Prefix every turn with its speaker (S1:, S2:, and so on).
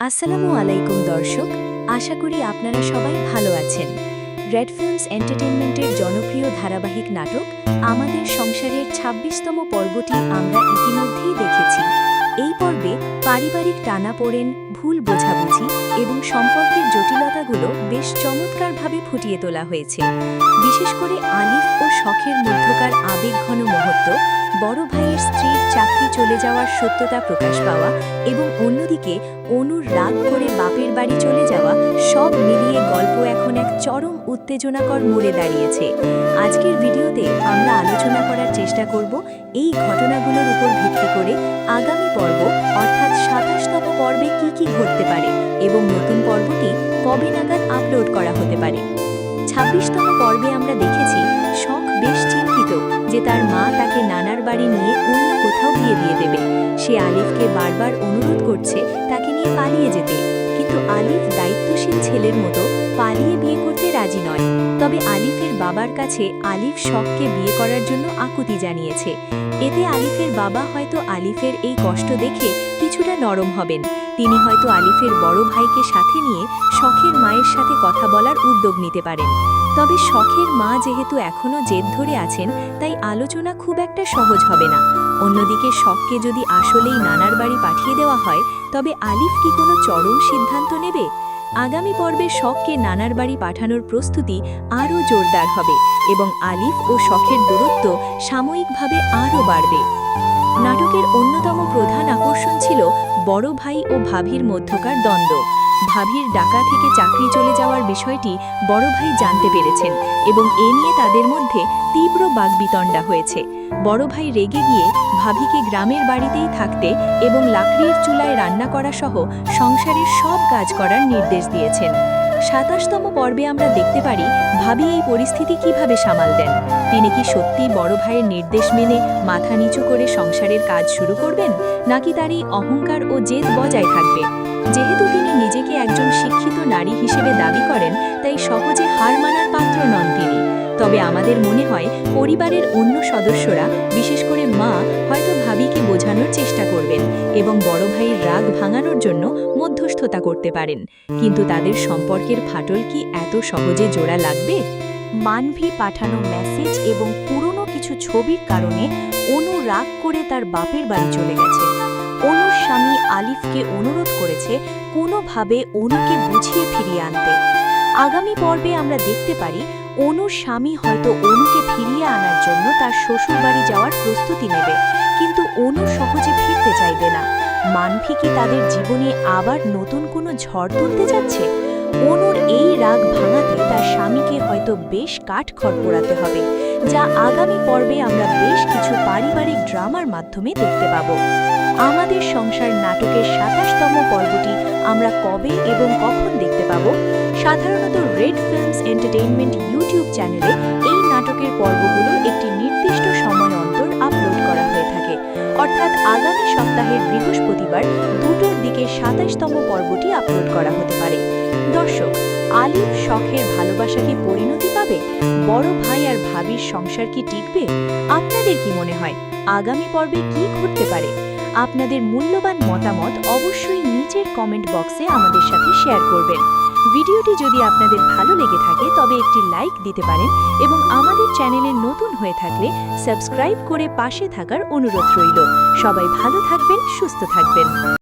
S1: আসসালামু আলাইকুম দর্শক, আশা করি আপনারা সবাই ভালো আছেন। রেড ফিল্মস এন্টারটেইনমেন্টের জনপ্রিয় ধারাবাহিক নাটক আমাদের সংসারের ২৬তম পর্বটি আমরা ইতিমধ্যেই দেখেছি। এই পর্বে পারিবারিক টানাপোড়েন, ভুল বোঝাবুঝি এবং সম্পর্কের জটিলতাগুলো বেশ চমৎকারভাবে ফুটিয়ে তোলা হয়েছে। বিশেষ করে আলিফ ও শখের মধ্যকার আবেগঘন মুহূর্ত, বড় ভাইয়ের স্ত্রীর চাকরি চলে যাওয়ার সত্যতা প্রকাশ পাওয়া এবং অন্যদিকে অনুর রাগ করে বাপের বাড়ি চলে যাওয়া, সব মিলিয়ে গল্প এখন এক চরম উত্তেজনাকর মোড়ে দাঁড়িয়েছে। আজকের ভিডিওতে আমরা আলোচনা করার চেষ্টা করব এই ঘটনাগুলোর উপর ভিত্তি করে আগামী পর্ব অর্থাৎ ২৭তম পর্বে কি ঘটতে পারে এবং নতুন পর্বটি কবে নাগাদ আপলোড করা হতে পারে। ২৬তম পর্বে আমরা দেখেছি শখ বেশ চিন্তিত যে তার মা তাকে নানার বাড়ি নিয়ে অন্য কোথাও বিয়ে দিয়ে দেবে। সে আলিফকে বারবার অনুরোধ করছে তাকে নিয়ে পালিয়ে যেতে, কিন্তু আলিফ দায়িত্বশীল ছেলের মতো পালিয়ে বিয়ে করতে রাজি নয়। তবে আলিফের বাবার কাছে আলিফ শখকে বিয়ে করার জন্য আকুতি জানিয়েছে। এতে আলিফের বাবা হয়তো আলিফের এই কষ্ট দেখে কিছুটা নরম হবেন। তিনি হয়তো আলিফের বড় ভাইকে সাথে নিয়ে শখের মায়ের সাথে কথা বলার উদ্যোগ নিতে পারেন। তবে শখের মা যেহেতু এখনও জেদ ধরে আছেন, তাই আলোচনা খুব একটা সহজ হবে না। অন্যদিকে শখকে যদি আসলেই নানার বাড়ি পাঠিয়ে দেওয়া হয়, তবে আলিফ কি কোনো চরম সিদ্ধান্ত নেবে? আগামী পর্বে শখকে নানার বাড়ি পাঠানোর প্রস্তুতি আরও জোরদার হবে এবং আলিফ ও শখের দূরত্ব সাময়িকভাবে আরও বাড়বে। নাটকের অন্যতম প্রধান আকর্ষণ ছিল বড় ভাই ও ভাবির মধ্যকার দ্বন্দ্ব। ভাবির ঢাকা থেকে চাকরি চলে যাওয়ার বিষয়টি বড় ভাই জানতে পেরেছেন এবং এ নিয়ে তাদের মধ্যে তীব্র বাগবিতণ্ডা হয়েছে। বড় ভাই রেগে গিয়ে ভাবিকে গ্রামের বাড়িতেই থাকতে এবং লাকড়ির চুলায় রান্না করা সহ সংসারের সব কাজ করার নির্দেশ দিয়েছেন। ২৭তম পর্বে আমরা দেখতে পারি ভাবি এই পরিস্থিতি কিভাবে সামাল দেন। তিনি কি সত্যি বড় ভাইয়ের নির্দেশ মেনে মাথা নিচু করে সংসারের কাজ শুরু করবেন, নাকি তার এই অহংকার ও জেদ বজায় থাকবে? যেহেতু তিনি নিজেকে একজন শিক্ষিত নারী হিসেবে দাবি করেন, তাই সহজে হার মানার পাত্র নন তিনি। তবে আমাদের মনে হয় পরিবারের অন্য সদস্যরা, বিশেষ করে মা, হয়তো ভাবিকে বোঝানোর চেষ্টা করবেন এবং বড় ভাইয়ের রাগ ভাঙানোর জন্য মধ্যস্থতা করতে পারেন। কিন্তু তাদের সম্পর্কের ফাটল কি এত সহজে জোড়া লাগবে? মানভি পাঠানো মেসেজ এবং পুরনো কিছু ছবির কারণে অনু রাগ করে তার বাপের বাড়ি চলে গেছে। অনুর স্বামী আলিফকে অনুরোধ করেছে কোনোভাবে অনুকে বুঝিয়ে ফিরিয়ে আনতে। আগামী পর্বে আমরা দেখতে পারি অনুর স্বামী হয়তো অনুকে ফিরিয়ে আনার জন্য তার শ্বশুরবাড়ি যাওয়ার প্রস্তুতি নেবে, কিন্তু অনু সহজে ফিরতে চাইবে না। মানভি কি তাদের জীবনে আবার নতুন কোনো ঝড় তুলতে যাচ্ছে? অনুর এই রাগ ভাঙাতে তার স্বামীকে হয়তো বেশ কাঠখড় পোড়াতে হবে, যা আগামী পর্বে আমরা বেশ কিছু পারিবারিক ড্রামার মাধ্যমে দেখতে পাব। আমাদের সংসার নাটকের ২৭তম পর্বটি আমরা কবে এবং কখন দেখতে পাব? সাধারণত রেড ফিল্মস এন্টারটেইনমেন্ট ইউটিউব চ্যানেলে এই নাটকের পর্বগুলো একটি নির্দিষ্ট সময় অন্তর আপলোড করা হয়ে থাকে, অর্থাৎ আগামী সপ্তাহের বৃহস্পতিবার ২টোর দিকে ২৭তম পর্বটি আপলোড করা হতে পারে। দর্শক, আলিফ শখের ভালোবাসা কি পরিণতি পাবে? বড় ভাই আর ভাবির সংসার কি টিকবে? আপনাদের কি মনে হয় আগামী পর্বে কি ঘটতে পারে? আপনাদের মূল্যবান মতামত অবশ্যই নিচের কমেন্ট বক্সে আমাদের সাথে শেয়ার করবেন। ভিডিওটি যদি আপনাদের ভালো লেগে থাকে তবে একটি লাইক দিতে পারেন এবং আমাদের চ্যানেলে নতুন হয়ে থাকলে সাবস্ক্রাইব করে পাশে থাকার অনুরোধ রইল। সবাই ভালো থাকবেন, সুস্থ থাকবেন।